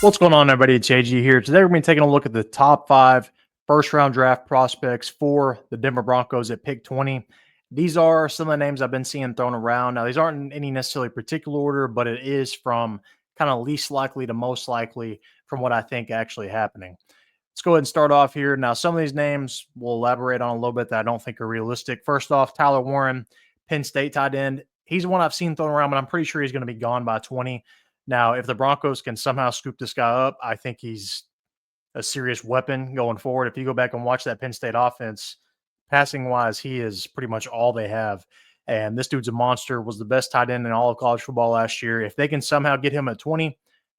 What's going on, everybody? It's AG here. Today, we're going to be taking a look at the top 5 first-round draft prospects for the Denver Broncos at pick 20. These are some of the names I've been seeing thrown around. Now, these aren't in any necessarily particular order, but it is from kind of least likely to most likely from what I think actually happening. Let's go ahead and start off here. Now, some of these names we'll elaborate on a little bit that I don't think are realistic. First off, Tyler Warren, Penn State tight end. He's one I've seen thrown around, but I'm pretty sure he's going to be gone by 20. Now, if the Broncos can somehow scoop this guy up, I think he's a serious weapon going forward. If you go back and watch that Penn State offense, passing wise, he is pretty much all they have. And this dude's a monster, was the best tight end in all of college football last year. If they can somehow get him at 20,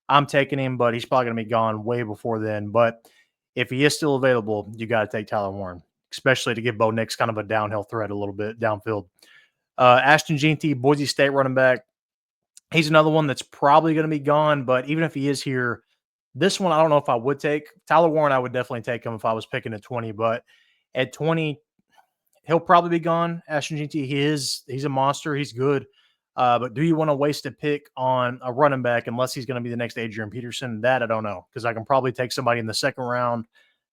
I'm taking him, but he's probably going to be gone way before then. But if he is still available, you got to take Tyler Warren, especially to give Bo Nix kind of a downhill threat a little bit downfield. Ashton Jeanty, Boise State running back. He's another one that's probably going to be gone, but even if he is here, this one I don't know if I would take. Tyler Warren, I would definitely take him if I was picking at 20, but at 20, he'll probably be gone. Ashton Jeanty, he's a monster. He's good. But do you want to waste a pick on a running back unless he's going to be the next Adrian Peterson? That I don't know, because I can probably take somebody in the second round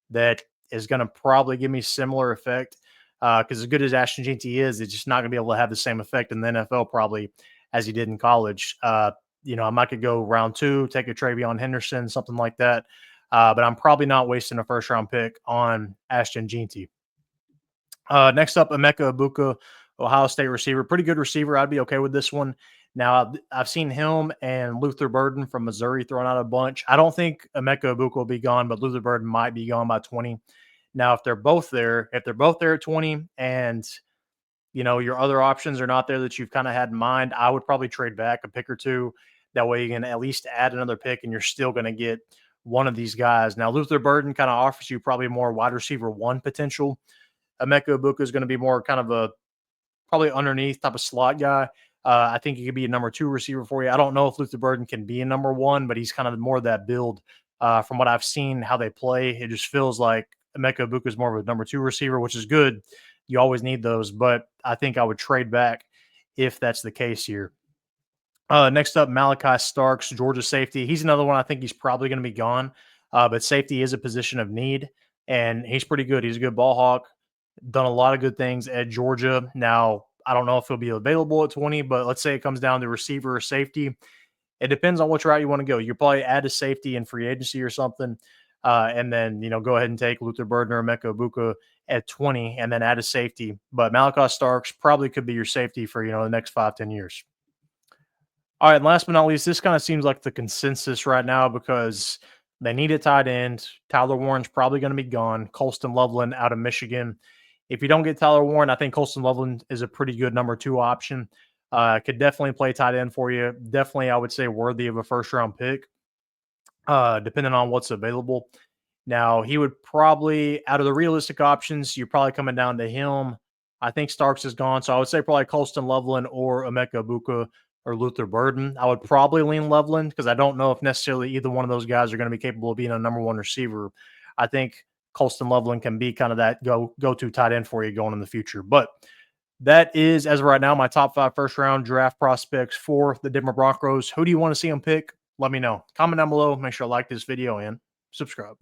that is going to probably give me similar effect. Because as good as Ashton Jeanty is, it's just not going to be able to have the same effect in the NFL probably as he did in college. I might could go round 2, take a Travion Henderson, something like that. But I'm probably not wasting a first-round pick on Ashton Jeanty. Next up, Emeka Egbuka, Ohio State receiver. Pretty good receiver. I'd be okay with this one. Now, I've seen him and Luther Burden from Missouri throwing out a bunch. I don't think Emeka Egbuka will be gone, but Luther Burden might be gone by 20. Now, if they're both there at 20 and your other options are not there that you've kind of had in mind, I would probably trade back a pick or two. That way you can at least add another pick and you're still going to get one of these guys. Now, Luther Burden kind of offers you probably more wide receiver 1 potential. Emeka Egbuka is going to be more kind of a probably underneath type of slot guy. I think he could be a number 2 receiver for you. I don't know if Luther Burden can be a number 1, but he's kind of more of that build. From what I've seen, how they play, it just feels like Emeka Egbuka is more of a number 2 receiver, which is good. You always need those, but I think I would trade back if that's the case here. Next up, Malaki Starks, Georgia safety. He's another one I think he's probably going to be gone, but safety is a position of need, and he's pretty good. He's a good ball hawk, done a lot of good things at Georgia. Now, I don't know if he'll be available at 20, but let's say it comes down to receiver or safety. It depends on which route you want to go. You probably add a safety in free agency or something. And then, go ahead and take Luther Burden or Emeka Egbuka at 20 and then add a safety. But Malaki Starks probably could be your safety for, the next 5-10 years. All right, and last but not least, this kind of seems like the consensus right now because they need a tight end. Tyler Warren's probably going to be gone. Colston Loveland out of Michigan. If you don't get Tyler Warren, I think Colston Loveland is a pretty good number 2 option. Could definitely play tight end for you. Definitely, I would say, worthy of a first-round pick. Depending on what's available. Now, he would probably, out of the realistic options, you're probably coming down to him. I think Starks is gone, so I would say probably Colston Loveland or Emeka Egbuka or Luther Burden. I would probably lean Loveland because I don't know if necessarily either one of those guys are going to be capable of being a number 1 receiver. I think Colston Loveland can be kind of that go-to tight end for you going in the future. But that is, as of right now, my top 5 first-round draft prospects for the Denver Broncos. Who do you want to see them pick? Let me know. Comment down below. Make sure to like this video and subscribe.